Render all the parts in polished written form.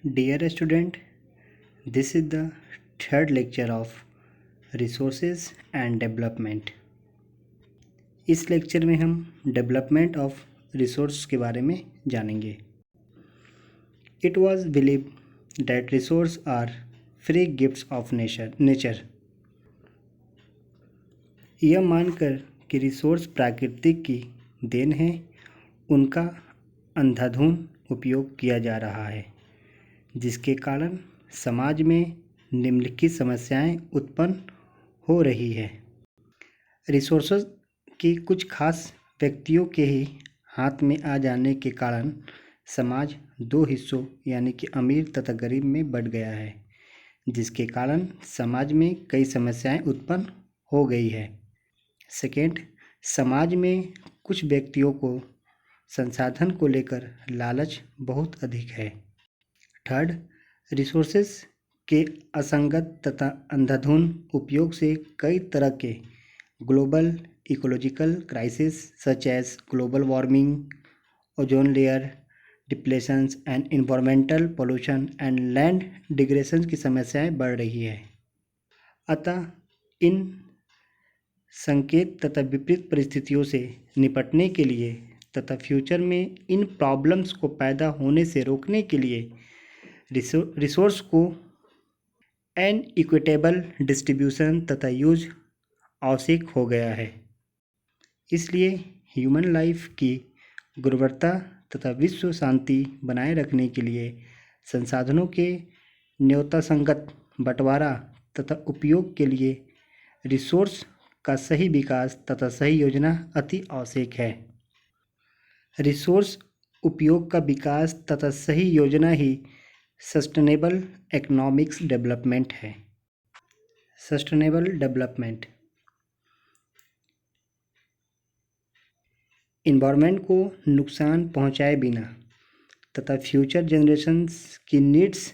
Dear student, this is the third lecture of Resources and Development. इस lecture में हम development of resource के बारे में जानेंगे. It was believed that resources are free gifts of nature. यह मानकर कि रिसोर्स प्रकृति की देन है, उनका अंधाधुंध उपयोग किया जा रहा है, जिसके कारण समाज में निम्नलिखित समस्याएं उत्पन्न हो रही है. रिसोर्सेज की कुछ खास व्यक्तियों के ही हाथ में आ जाने के कारण समाज दो हिस्सों यानी कि अमीर तथा गरीब में बंट गया है, जिसके कारण समाज में कई समस्याएं उत्पन्न हो गई है. सेकेंड, समाज में कुछ व्यक्तियों को संसाधन को लेकर लालच बहुत अधिक है. थर्ड, रिसोर्सेज के असंगत तथा अंधाधुंध उपयोग से कई तरह के global ecological crisis such as global warming, ozone layer depletions and environmental pollution and land degradation की समस्याएं बढ़ रही है. अतः इन संकेत तथा विपरीत परिस्थितियों से निपटने के लिए तथा फ्यूचर में इन प्रॉब्लम्स को पैदा होने से रोकने के लिए रिसोर्स को एन इक्विटेबल डिस्ट्रीब्यूशन तथा यूज आवश्यक हो गया है. इसलिए ह्यूमन लाइफ की गुणवत्ता तथा विश्व शांति बनाए रखने के लिए संसाधनों के न्यौतासंगत बंटवारा तथा उपयोग के लिए रिसोर्स का सही विकास तथा सही योजना अति आवश्यक है. रिसोर्स उपयोग का विकास तथा सही योजना ही सस्टेनेबल इकोनॉमिक्स डेवलपमेंट है. सस्टेनेबल डेवलपमेंट इन्वायरमेंट को नुकसान पहुंचाए बिना तथा फ्यूचर जनरेशन्स की नीड्स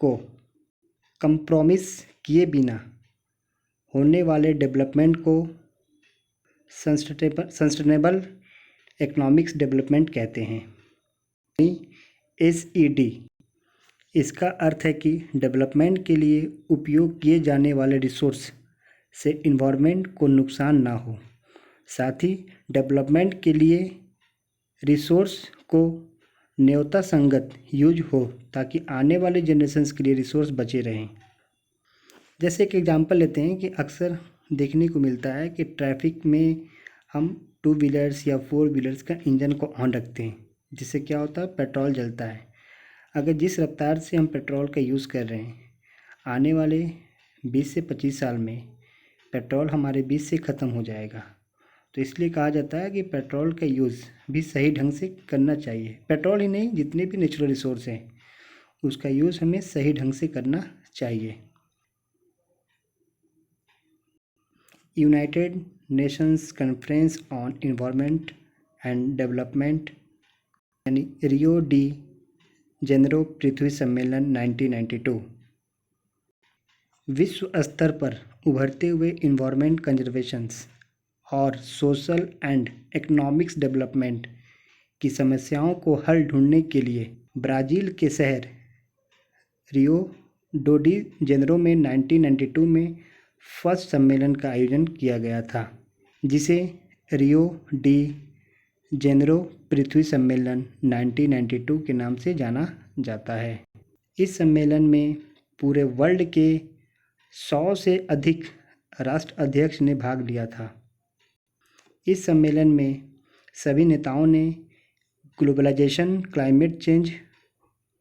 को कंप्रोमिस किए बिना होने वाले डेवलपमेंट को सस्टेनेबल इकोनॉमिक्स डेवलपमेंट कहते हैं. SED इसका अर्थ है कि डेवलपमेंट के लिए उपयोग किए जाने वाले रिसोर्स से इन्वायरमेंट को नुकसान ना हो, साथ ही डेवलपमेंट के लिए रिसोर्स को न्यौता संगत यूज हो ताकि आने वाले जनरेशन्स के लिए रिसोर्स बचे रहें. जैसे एक एग्जांपल लेते हैं कि अक्सर देखने को मिलता है कि ट्रैफिक में हम 2 व्हीलर्स या 4 व्हीलर्स का इंजन को ऑन रखते हैं, जिससे क्या होता है, पेट्रोल जलता है. अगर जिस रफ्तार से हम पेट्रोल का यूज़ कर रहे हैं, आने वाले 20 से 25 साल में पेट्रोल हमारे बीच से ख़त्म हो जाएगा. तो इसलिए कहा जाता है कि पेट्रोल का यूज़ भी सही ढंग से करना चाहिए. पेट्रोल ही नहीं, जितने भी नेचुरल रिसोर्स हैं उसका यूज़ हमें सही ढंग से करना चाहिए. United Nations conference on environment and development यानी रियो डी जेनेरो पृथ्वी सम्मेलन 1992 विश्व स्तर पर उभरते हुए इन्वायरमेंट कंजर्वेशंस और सोशल एंड इकोनॉमिक्स डेवलपमेंट की समस्याओं को हल ढूंढने के लिए ब्राज़ील के शहर रियो डी जेनेरो में 1992 में फर्स्ट सम्मेलन का आयोजन किया गया था, जिसे रियो डी जेनेरो पृथ्वी सम्मेलन 1992 के नाम से जाना जाता है. इस सम्मेलन में पूरे वर्ल्ड के 100 से अधिक राष्ट्र अध्यक्ष ने भाग लिया था. इस सम्मेलन में सभी नेताओं ने ग्लोबलाइजेशन, क्लाइमेट चेंज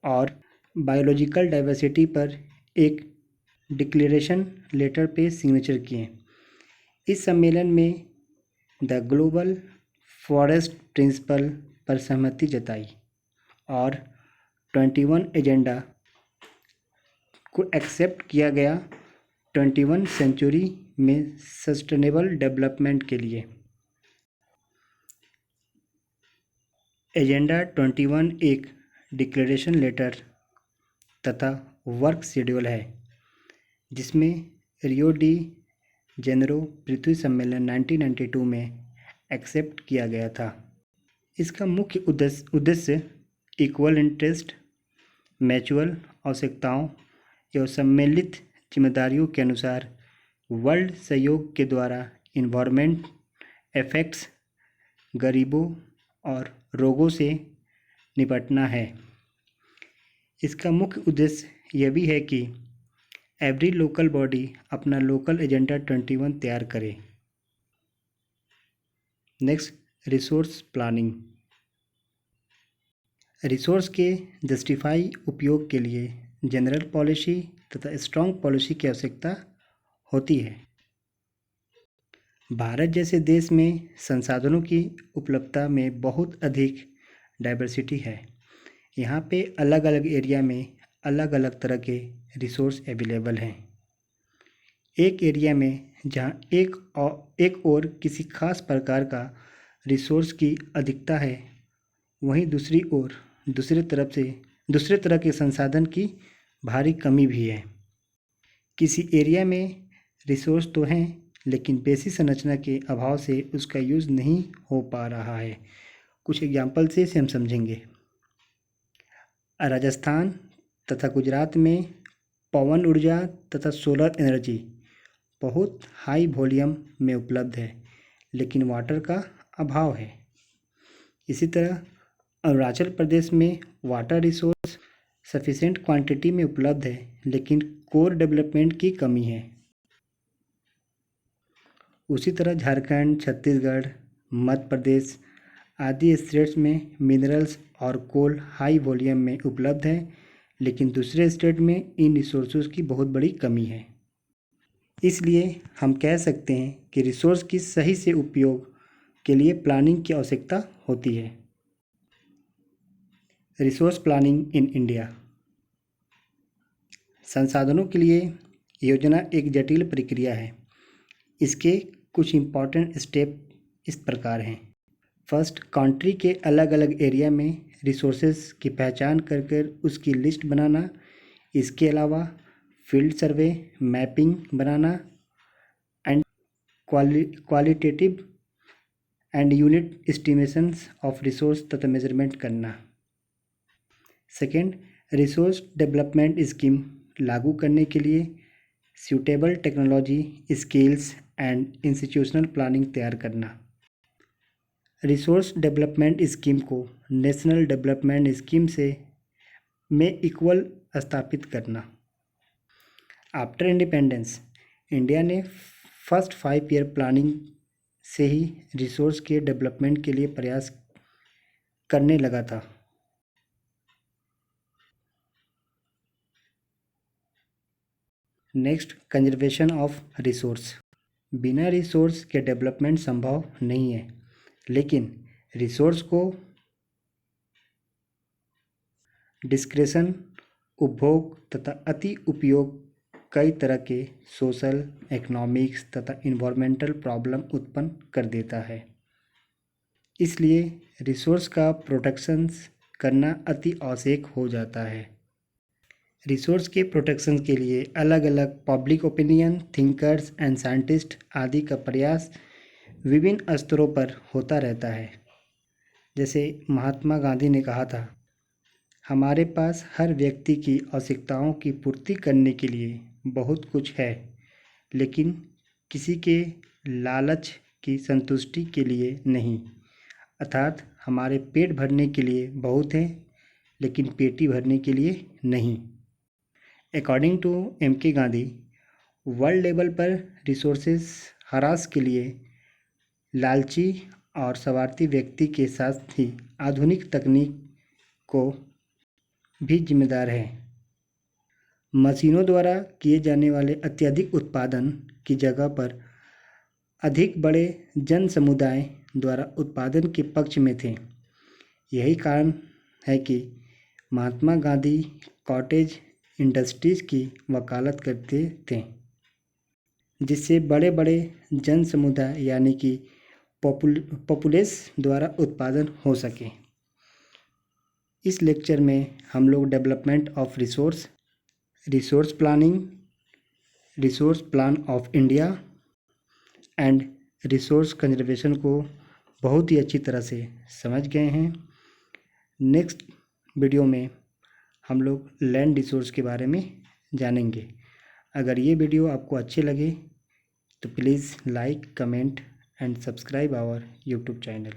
और बायोलॉजिकल डाइवर्सिटी पर एक डिक्लेरेशन लेटर पे सिग्नेचर किए. इस सम्मेलन में द ग्लोबल फॉरेस्ट प्रिंसिपल पर सहमति जताई और 21 एजेंडा को एक्सेप्ट किया गया 21 सेंचुरी में सस्टेनेबल डेवलपमेंट के लिए. एजेंडा 21 एक डिक्लेरेशन लेटर तथा वर्क शेड्यूल है, जिसमें रियो डी जेनेरो पृथ्वी सम्मेलन 1992 में एक्सेप्ट किया गया था. इसका मुख्य उद्देश्य इक्वल इंटरेस्ट, म्यूचुअल आवश्यकताओं एवं सम्मिलित जिम्मेदारियों के अनुसार वर्ल्ड सहयोग के द्वारा इन्वायरमेंट इफेक्ट्स, गरीबों और रोगों से निपटना है। इसका मुख्य उद्देश्य यह भी है कि एवरी लोकल बॉडी अपना लोकल एजेंडा 21 तैयार करे। Next, resource planning. रिसोर्स के जस्टिफाई उपयोग के लिए जनरल पॉलिसी तथा स्ट्रॉन्ग पॉलिसी की आवश्यकता होती है। भारत जैसे देश में संसाधनों की उपलब्धता में बहुत अधिक डाइवर्सिटी है। यहाँ पे अलग अलग एरिया में अलग अलग तरह के रिसोर्स अवेलेबल हैं। एक एरिया में जहाँ एक और किसी खास प्रकार का रिसोर्स की अधिकता है, वहीं दूसरी ओर दूसरे तरह के संसाधन की भारी कमी भी है। किसी एरिया में रिसोर्स तो हैं, लेकिन बेसिक संरचना के अभाव से उसका यूज़ नहीं हो पा रहा है। कुछ एग्जाम्पल से इसे हम समझेंगे। राजस्थान तथा गुजरात में पवन ऊर्जा तथा सोलर एनर्जी बहुत हाई वॉल्यूम में उपलब्ध है, लेकिन वाटर का अभाव है। इसी तरह अरुणाचल प्रदेश में वाटर रिसोर्स सफिशिएंट क्वांटिटी में उपलब्ध है, लेकिन कोर डेवलपमेंट की कमी है। उसी तरह झारखंड, छत्तीसगढ़, मध्य प्रदेश आदि स्टेट्स में मिनरल्स और कोल हाई वॉल्यूम में उपलब्ध है, लेकिन दूसरे स्टेट में इन रिसोर्सेज की बहुत बड़ी कमी है। इसलिए हम कह सकते हैं कि रिसोर्स की सही से उपयोग के लिए प्लानिंग की आवश्यकता होती है। Resource planning in India. संसाधनों के लिए योजना एक जटिल प्रक्रिया है। इसके कुछ इम्पॉर्टेंट स्टेप इस प्रकार हैं। फर्स्ट, कंट्री के अलग अलग एरिया में रिसोर्सेज की पहचान कर उसकी लिस्ट बनाना। इसके अलावा field survey, mapping banana and qualitative and unit estimations of resource तथा मेजरमेंट करना। सेकेंड, रिसोर्स डेवलपमेंट स्कीम लागू करने के लिए suitable technology, skills and institutional planning तैयार करना। रिसोर्स डेवलपमेंट स्कीम को नेशनल डेवलपमेंट स्कीम से में इक्वल स्थापित करना। आफ्टर इंडिपेंडेंस, इंडिया ने फर्स्ट 5 ईयर प्लानिंग से ही रिसोर्स के डेवलपमेंट के लिए प्रयास करने लगा था। Next, conservation of resource. बिना रिसोर्स के डेवलपमेंट संभव नहीं है, लेकिन रिसोर्स को डिस्क्रेशन, उपभोग तथा अति उपयोग कई तरह के सोशल, इकोनॉमिक्स तथा इन्वायरमेंटल प्रॉब्लम उत्पन्न कर देता है। इसलिए रिसोर्स का प्रोटेक्शन करना अति आवश्यक हो जाता है। रिसोर्स के प्रोटेक्शन के लिए अलग अलग public opinion, thinkers and scientist आदि का प्रयास विभिन्न स्तरों पर होता रहता है। जैसे महात्मा गांधी ने कहा था, हमारे पास हर व्यक्ति की आवश्यकताओं की पूर्ति करने के लिए बहुत कुछ है, लेकिन किसी के लालच की संतुष्टि के लिए नहीं। अर्थात हमारे पेट भरने के लिए बहुत है, लेकिन पेटी भरने के लिए नहीं। According to M.K. Gandhi, world level पर रिसोर्सेज हरास के लिए लालची और स्वार्थी व्यक्ति के साथ ही आधुनिक तकनीक को भी जिम्मेदार है। मशीनों द्वारा किए जाने वाले अत्यधिक उत्पादन की जगह पर अधिक बड़े जन समुदाय द्वारा उत्पादन के पक्ष में थे। यही कारण है कि महात्मा गांधी कॉटेज इंडस्ट्रीज़ की वकालत करते थे, जिससे बड़े बड़े जन समुदाय यानी कि पॉपुलेस द्वारा उत्पादन हो सके। इस लेक्चर में हम लोग development of resource, resource planning, resource plan of India and resource conservation को बहुत ही अच्छी तरह से समझ गए हैं। नेक्स्ट वीडियो में हम लोग लैंड रिसोर्स के बारे में जानेंगे। अगर ये वीडियो आपको अच्छे लगे तो please like, comment and subscribe our YouTube channel.